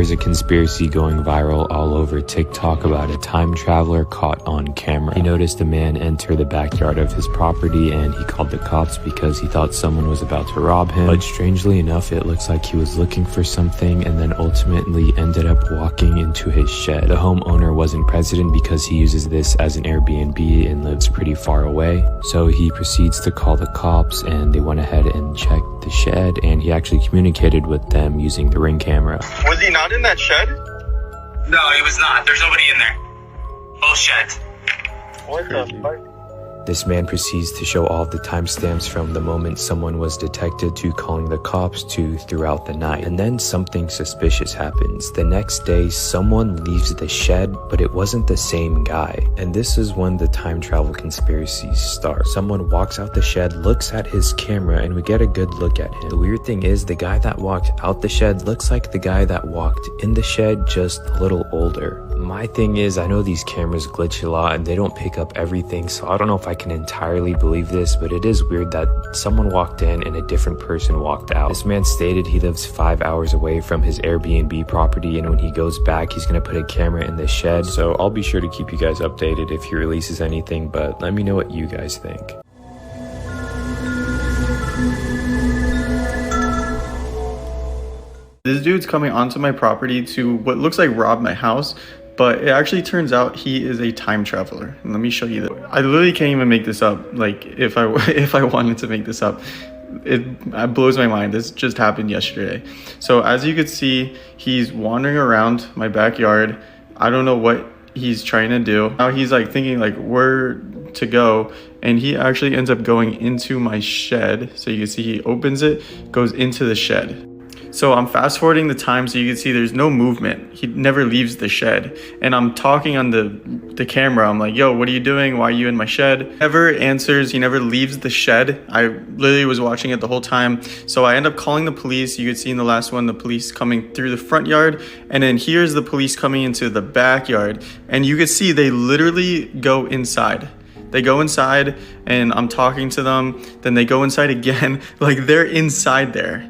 There's a conspiracy going viral all over TikTok about a time traveler caught on camera. He noticed a man enter the backyard of his property and he called the cops because he thought someone was about to rob him. But strangely enough, it looks like he was looking for something and then ultimately ended up walking into his shed. The homeowner wasn't present because he uses this as an Airbnb and lives pretty far away. So he proceeds to call the cops and they went ahead and checked the shed, and he actually communicated with them using the Ring camera. Was he not in that shed? No, he was not. There's nobody in there. Both sheds. What the fuck? This man proceeds to show all of the timestamps from the moment someone was detected to calling the cops to throughout the night. And then something suspicious happens. The next day, someone leaves the shed, but it wasn't the same guy. And this is when the time travel conspiracies start. Someone walks out the shed, looks at his camera, and we get a good look at him. The weird thing is, the guy that walked out the shed looks like the guy that walked in the shed, just a little older. My thing is, I know these cameras glitch a lot and they don't pick up everything, so I don't know if I can entirely believe this, but it is weird that someone walked in and a different person walked out. This man stated he lives 5 hours away from his Airbnb property, and when he goes back, he's gonna put a camera in the shed. So I'll be sure to keep you guys updated if he releases anything, but let me know what you guys think. This dude's coming onto my property to what looks like rob my house, but it actually turns out he is a time traveler. And let me show you that. I literally can't even make this up. Like, if I wanted to make this up, it blows my mind. This just happened yesterday. So as you could see, he's wandering around my backyard. I don't know what he's trying to do. Now he's like thinking like where to go, and he actually ends up going into my shed. So you can see he opens it, goes into the shed. So I'm fast forwarding the time so you can see there's no movement. He never leaves the shed. And I'm talking on the camera. I'm like, yo, what are you doing? Why are you in my shed? Never answers. He never leaves the shed. I literally was watching it the whole time. So I end up calling the police. You could see in the last one, the police coming through the front yard. And then here's the police coming into the backyard. And you could see they literally go inside. They go inside and I'm talking to them. Then they go inside again. Like, they're inside there.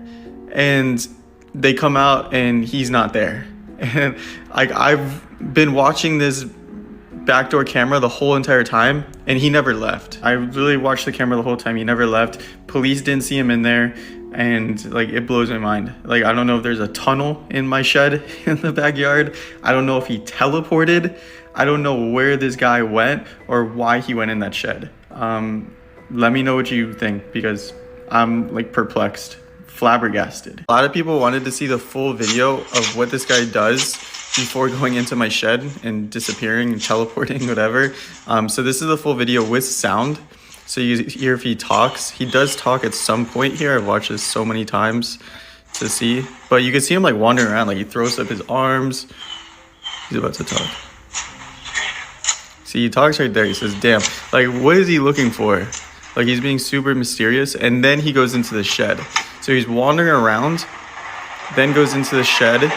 And they come out and he's not there. And like, I've been watching this backdoor camera the whole entire time and he never left. I really watched the camera the whole time. He never left. Police didn't see him in there. And like, it blows my mind. Like, I don't know if there's a tunnel in my shed in the backyard. I don't know if he teleported. I don't know where this guy went or why he went in that shed. Let me know what you think, because I'm like perplexed. Flabbergasted. A lot of people wanted to see the full video of what this guy does before going into my shed and disappearing and teleporting, whatever. So this is the full video with sound. So you hear if he talks. He does talk at some point here. I've watched this so many times to see. But you can see him like wandering around. Like, he throws up his arms. He's about to talk. See, he talks right there. He says, damn. Like, what is he looking for? Like, he's being super mysterious. And then he goes into the shed. So he's wandering around, then goes into the shed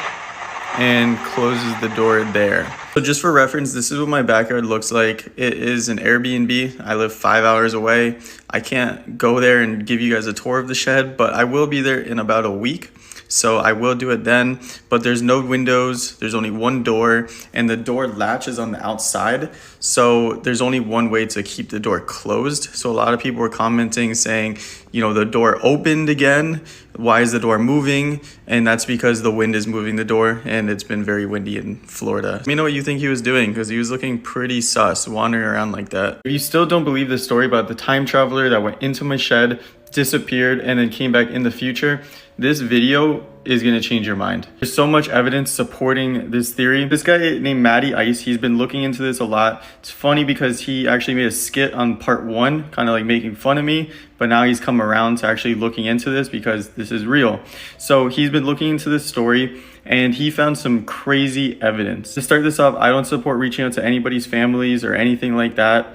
and closes the door there. So just for reference, this is what my backyard looks like. It is an Airbnb. I live 5 hours away. I can't go there and give you guys a tour of the shed, but I will be there in about a week. So I will do it then, but there's no windows, there's only one door, and the door latches on the outside. So there's only one way to keep the door closed. So a lot of people were commenting saying, you know, the door opened again. Why is the door moving? And that's because the wind is moving the door, and it's been very windy in Florida. Let me know what you think he was doing, because he was looking pretty sus, wandering around like that. If you still don't believe the story about the time traveler that went into my shed, disappeared, and then came back in the future, this video is going to change your mind. There's so much evidence supporting this theory. This guy named Matty Ice, he's been looking into this a lot. It's funny because he actually made a skit on part 1, kind of like making fun of me, but now he's come around to actually looking into this because this is real. So he's been looking into this story and he found some crazy evidence. To start this off, I don't support reaching out to anybody's families or anything like that.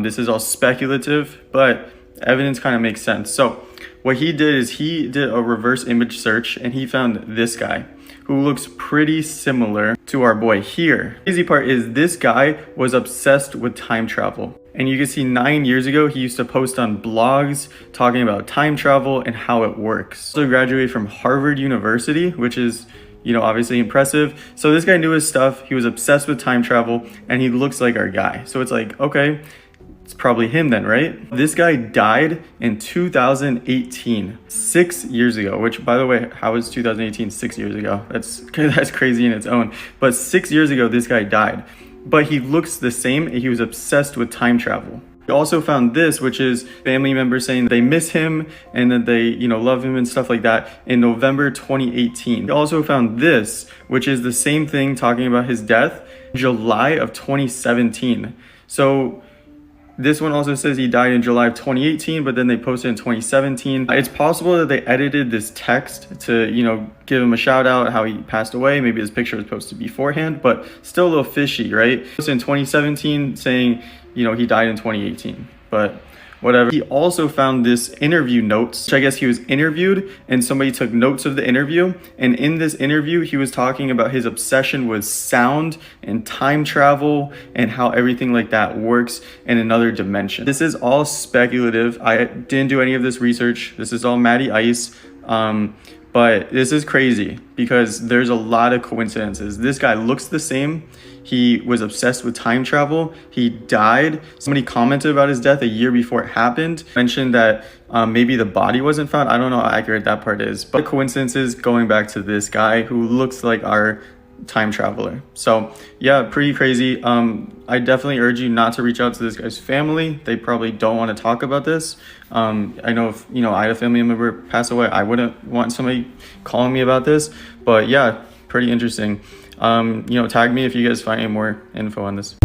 This is all speculative, but evidence kind of makes sense. So what he did is he did a reverse image search and he found this guy who looks pretty similar to our boy here. The crazy part is this guy was obsessed with time travel. And you can see 9 years ago, he used to post on blogs talking about time travel and how it works. So he graduated from Harvard University, which is, obviously impressive. So this guy knew his stuff. He was obsessed with time travel, and he looks like our guy. So it's like, okay, it's probably him then, right? This guy died in 2018, 6 years ago, which, by the way, how is 2018 6 years ago? That's crazy in its own. But 6 years ago, this guy died. But he looks the same. He was obsessed with time travel. We also found this, which is family members saying they miss him and that they, love him and stuff like that in November 2018. We also found this, which is the same thing talking about his death, July of 2017. So this one also says he died in July of 2018, but then they posted in 2017. It's possible that they edited this text to, give him a shout out, how he passed away. Maybe his picture was posted beforehand, but still a little fishy, right? It's in 2017 saying, he died in 2018, but whatever. He also found this interview notes, which I guess he was interviewed and somebody took notes of the interview. And in this interview, he was talking about his obsession with sound and time travel and how everything like that works in another dimension. This is all speculative. I didn't do any of this research. This is all Matty Ice. But this is crazy because there's a lot of coincidences. This guy looks the same. He was obsessed with time travel. He died. Somebody commented about his death a year before it happened. Mentioned that maybe the body wasn't found. I don't know how accurate that part is. But coincidences going back to this guy who looks like our time traveler. So yeah, pretty crazy. I definitely urge you not to reach out to this guy's family. They probably don't want to talk about this. I know if I had a family member pass away, I wouldn't want somebody calling me about this. But yeah, pretty interesting. Tag me if you guys find any more info on this.